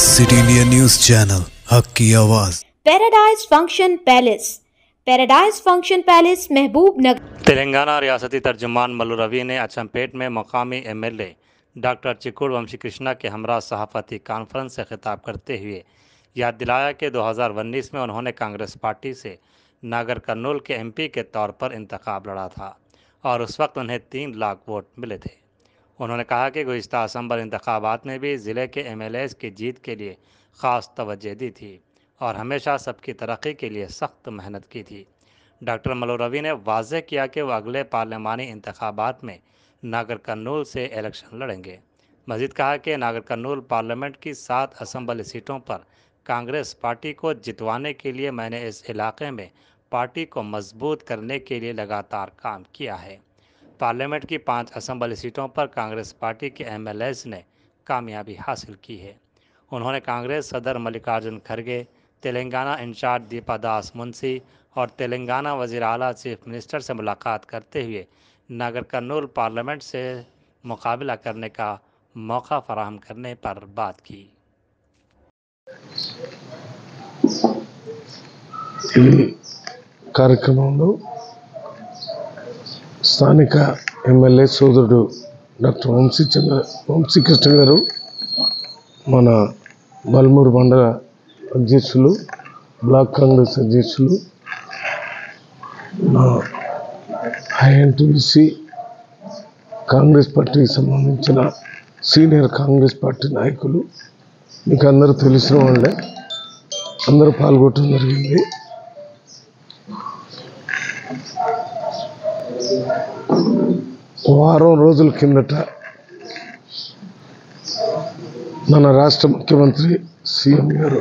City India news channel हक की आवाज़। पैराडाइज फंक्शन पैलेस महबूब नगर। तेलंगाना रियासती तर्जुमान मल्लू रवि ने अचमपेट में मकामी एमएलए डॉक्टर चिक्कुड़ वंशी कृष्णा के हमरा सहाफ़ती कॉन्फ्रेंस से खिताब करते हुए याद दिलाया कि 2019 में उन्होंने कांग्रेस पार्टी से नागर कर्नूल के एमपी के तौर पर इंतखाब लड़ा था और उस वक्त उन्हें 3 लाख वोट मिले थे। उन्होंने कहा कि गुज़िश्ता असम्बल इंतखाबात में भी ज़िले के एमएलएज़ की जीत के लिए ख़ास तवज्जो दी थी और हमेशा सबकी तरक्की के लिए सख्त मेहनत की थी। डॉक्टर मल्लू रवि ने वाज़ेह किया कि वह अगले पार्लिमानी इंतखाबात में नागर कर्नूल से इलेक्शन लड़ेंगे। मज़ीद कहा कि नागर कर्नूल पार्लियामेंट की 7 असम्बली सीटों पर कांग्रेस पार्टी को जितवाने के लिए मैंने इस इलाके में पार्टी को मजबूत करने के लिए लगातार काम किया है। पार्लियामेंट की 5 असम्बली सीटों पर कांग्रेस पार्टी के एमएलएज़ ने कामयाबी हासिल की है। उन्होंने कांग्रेस सदर मल्लिकार्जुन खड़गे, तेलंगाना इंचार्ज दीपा दास मुंशी और तेलंगाना वज़ीर आला चीफ मिनिस्टर से मुलाकात करते हुए नागर कर्नूल पार्लियामेंट से मुकाबला करने का मौका फराहम करने पर बात की। కార్యక్రమంలో స్థానిక ఎమ్మెల్యే సోదరుడు డాక్టర్ వంశీకృష్ణ గారు, మన బల్మూరు మండల అధ్యక్షులు, బ్లాక్ కాంగ్రెస్ అధ్యక్షులు, ఐఎన్టీసీ కాంగ్రెస్ పార్టీకి సంబంధించిన సీనియర్ కాంగ్రెస్ పార్టీ నాయకులు, మీకు అందరూ తెలిసిన వాళ్ళే, అందరూ పాల్గొనడం జరిగింది. వారం రోజుల కిందట మన రాష్ట్ర ముఖ్యమంత్రి సీఎం గారు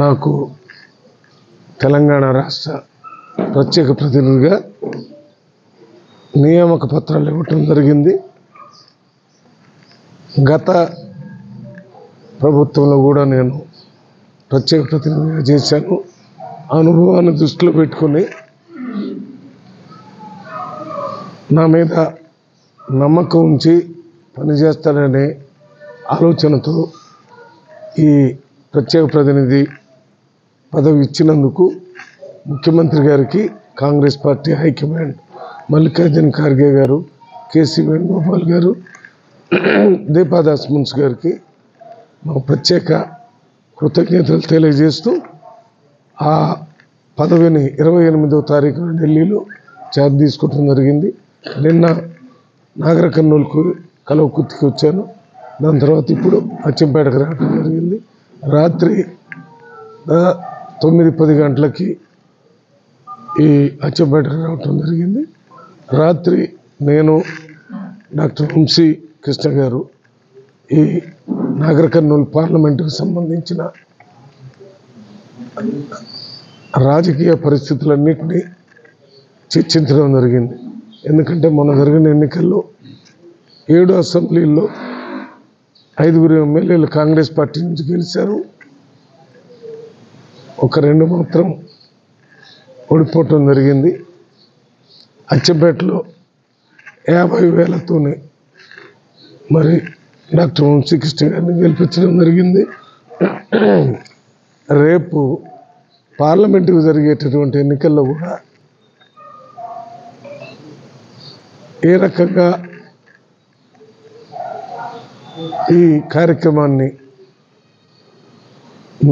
నాకు తెలంగాణ రాష్ట్ర ప్రత్యేక ప్రతినిధిగా నియామక పత్రాలు ఇవ్వటం జరిగింది. గత ప్రభుత్వంలో కూడా నేను ప్రత్యేక ప్రతినిధిగా చేశాను. అనుభవాన్ని దృష్టిలో పెట్టుకొని నా మీద నమ్మకం ఉంచి పనిచేస్తాననే ఆలోచనతో ఈ ప్రత్యేక ప్రతినిధి పదవి ఇచ్చినందుకు ముఖ్యమంత్రి గారికి, కాంగ్రెస్ పార్టీ హైకమాండ్ మల్లికార్జున ఖార్గే గారు, కేసీ వేణుగోపాల్ గారు, దీపాదాస్ మున్సి గారికి మా ప్రత్యేక కృతజ్ఞతలు తెలియజేస్తూ ఆ పదవిని 28వ తారీఖున ఢిల్లీలో ఛార్జ్ తీసుకోవడం జరిగింది. నిన్న నాగర్ కర్నూలుకు కలవకుర్తికి వచ్చాను. దాని తర్వాత ఇప్పుడు అచ్చంపేటకు రావడం జరిగింది. రాత్రి 9-10 గంటలకి ఈ అచ్చంపేటకు రావటం జరిగింది. రాత్రి నేను డాక్టర్ వంశీ కృష్ణ గారు ఈ నాగర్ కర్నూలు పార్లమెంటుకు సంబంధించిన రాజకీయ పరిస్థితులన్నింటినీ చర్చించడం జరిగింది. ఎందుకంటే మొన్న జరిగిన ఎన్నికల్లో 7 అసెంబ్లీల్లో 5 ఎమ్మెల్యేలు కాంగ్రెస్ పార్టీ నుంచి గెలిచారు. ఒక 2 మాత్రం ఓడిపోవటం జరిగింది. అచ్చంపేటలో 50,000తోనే మరి డాక్టర్ వంశీకృష్ణ గారిని గెలిపించడం జరిగింది. రేపు పార్లమెంటుకు జరిగేటటువంటి ఎన్నికల్లో కూడా ఏ రకంగా ఈ కార్యక్రమాన్ని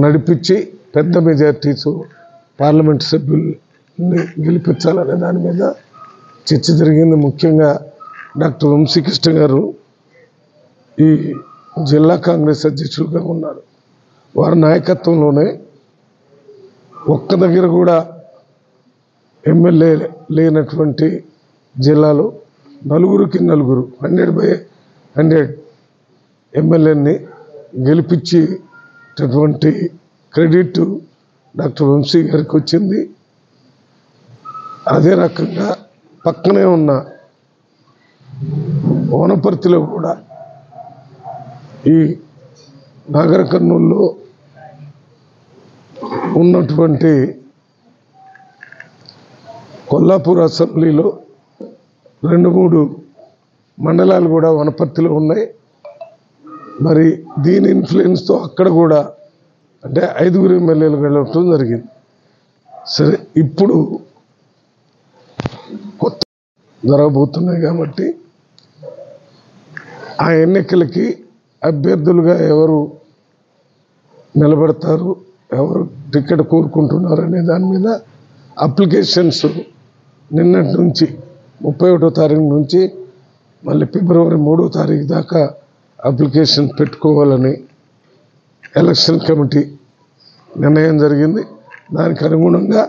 నడిపించి పెద్ద మెజార్టీతో పార్లమెంటు సభ్యుల్ని గెలిపించాలనే దాని మీద చర్చ జరిగింది. ముఖ్యంగా డాక్టర్ వంశీకృష్ణ గారు ఈ జిల్లా కాంగ్రెస్ అధ్యక్షులుగా ఉన్నారు. వారి నాయకత్వంలోనే ఒక్క దగ్గర కూడా ఎమ్మెల్యే లేనటువంటి జిల్లాలో 4కి 4 100/100 ఎమ్మెల్యేని గెలిపించేటటువంటి క్రెడిట్ డాక్టర్ వంశీ గారికి వచ్చింది. అదే రకంగా పక్కనే ఉన్న వనపర్తిలో కూడా ఈ నాగర్ కర్నూలులో ఉన్నటువంటి కొల్లాపూర్ అసెంబ్లీలో 2-3 మండలాలు కూడా వనపర్తిలో ఉన్నాయి. మరి దీని ఇన్ఫ్లుయెన్స్తో అక్కడ కూడా అంటే 5 ఎమ్మెల్యేలు వెళ్ళటం జరిగింది. సరే, ఇప్పుడు కొత్త జరగబోతున్నాయి కాబట్టి ఆ ఎన్నికలకి అభ్యర్థులుగా ఎవరు నిలబడతారు, ఎవరు టికెట్ కోరుకుంటున్నారు అనే దాని మీద అప్లికేషన్స్ నిన్నటి నుంచి 31వ తారీఖు నుంచి మళ్ళీ ఫిబ్రవరి 3వ తారీఖు దాకా అప్లికేషన్ పెట్టుకోవాలని ఎలక్షన్ కమిటీ నిర్ణయం జరిగింది. దానికి అనుగుణంగా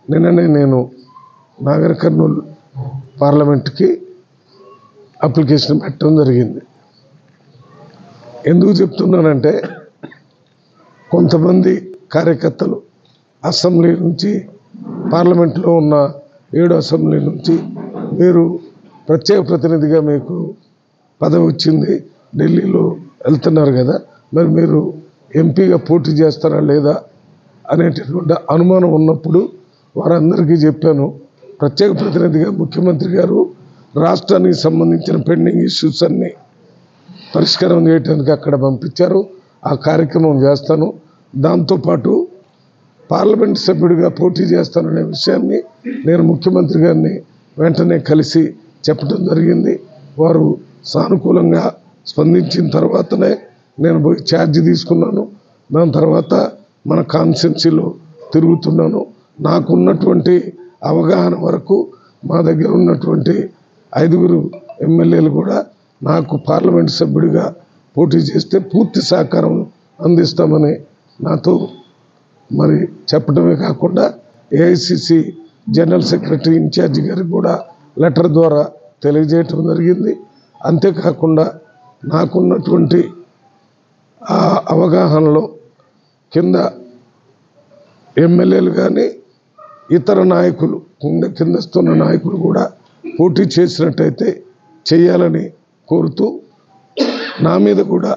నిన్ననే నేను నాగర్ కర్నూలు పార్లమెంట్కి అప్లికేషన్ పెట్టడం జరిగింది. ఎందుకు చెప్తున్నానంటే కొంతమంది కార్యకర్తలు అసెంబ్లీ నుంచి పార్లమెంట్లో ఉన్న 7 అసెంబ్లీ నుంచి మీరు ప్రత్యేక ప్రతినిధిగా మీకు పదవి వచ్చింది, ఢిల్లీలో వెళ్తున్నారు కదా, మరి మీరు ఎంపీగా పోటీ చేస్తారా లేదా అనేటటువంటి అనుమానం ఉన్నప్పుడు వారందరికీ చెప్పాను. ప్రత్యేక ప్రతినిధిగా ముఖ్యమంత్రి గారు రాష్ట్రానికి సంబంధించిన పెండింగ్ ఇష్యూస్ అన్నీ పరిష్కారం చేయడానికి అక్కడ పంపించారు. ఆ కార్యక్రమం చేస్తాను. దాంతోపాటు పార్లమెంట్ సభ్యుడిగా పోటీ చేస్తాననే విషయాన్ని నేను ముఖ్యమంత్రి గారిని వెంటనే కలిసి చెప్పడం జరిగింది. వారు సానుకూలంగా స్పందించిన తర్వాతనే నేను పోయి ఛార్జ్ తీసుకున్నాను. దాని తర్వాత మన కాన్స్టిట్యున్సీలో తిరుగుతున్నాను. నాకున్నటువంటి అవగాహన వరకు మా దగ్గర ఉన్నటువంటి 5 ఎమ్మెల్యేలు కూడా నాకు పార్లమెంట్ సభ్యుడిగా పోటీ చేస్తే పూర్తి సహకారం అందిస్తామని నాతో మరి చెప్పడమే కాకుండా ఏఐసిసి జనరల్ సెక్రటరీ ఇన్ఛార్జి గారికి కూడా లెటర్ ద్వారా తెలియజేయటం జరిగింది. అంతేకాకుండా నాకున్నటువంటి ఆ అవగాహనలో కింద ఎమ్మెల్యేలు కానీ ఇతర నాయకులు కిందస్తున్న నాయకులు కూడా పోటీ చేసినట్టయితే చేయాలని కోరుతూ నా మీద కూడా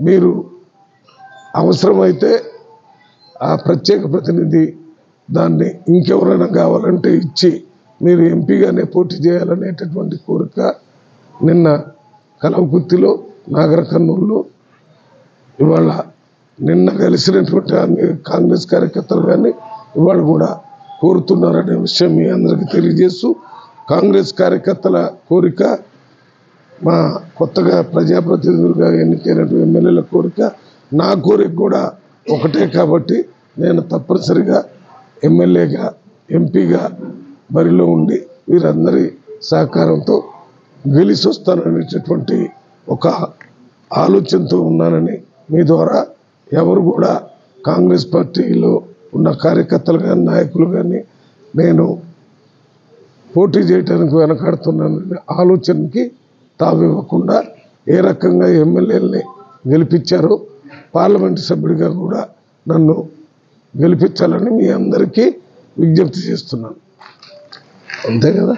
మీరు అవసరమైతే ఆ ప్రత్యేక ప్రతినిధి దాన్ని ఇంకెవరైనా కావాలంటే ఇచ్చి మీరు ఎంపీగానే పోటీ చేయాలనేటటువంటి కోరిక నిన్న కలవకుర్తిలో, నాగర్ కర్నూలులో, ఇవాళ నిన్న కలిసినటువంటి కాంగ్రెస్ కార్యకర్తలు కానీ ఇవాళ కూడా కోరుతున్నారనే విషయం మీ అందరికీ తెలియజేస్తూ, కాంగ్రెస్ కార్యకర్తల కోరిక, మా కొత్తగా ప్రజాప్రతినిధులుగా ఎన్నికైనటువంటి ఎమ్మెల్యేల కోరిక, నా కోరిక కూడా ఒకటే. కాబట్టి నేను తప్పనిసరిగా ఎమ్మెల్యేగా, ఎంపీగా బరిలో ఉండి వీరందరి సహకారంతో గెలిచి వస్తాననేటటువంటి ఒక ఆలోచనతో ఉన్నానని మీ ద్వారా ఎవరు కూడా కాంగ్రెస్ పార్టీలో ఉన్న కార్యకర్తలు కానీ నాయకులు కానీ నేను పోటీ చేయడానికి వెనకాడుతున్నాననే ఆలోచనకి తావివ్వకుండా ఏ రకంగా ఎమ్మెల్యేలని గెలిపించారో పార్లమెంటు సభ్యుడిగా కూడా నన్ను గెలిపించాలని మీ అందరికీ విజ్ఞప్తి చేస్తున్నాను. అంతే కదా.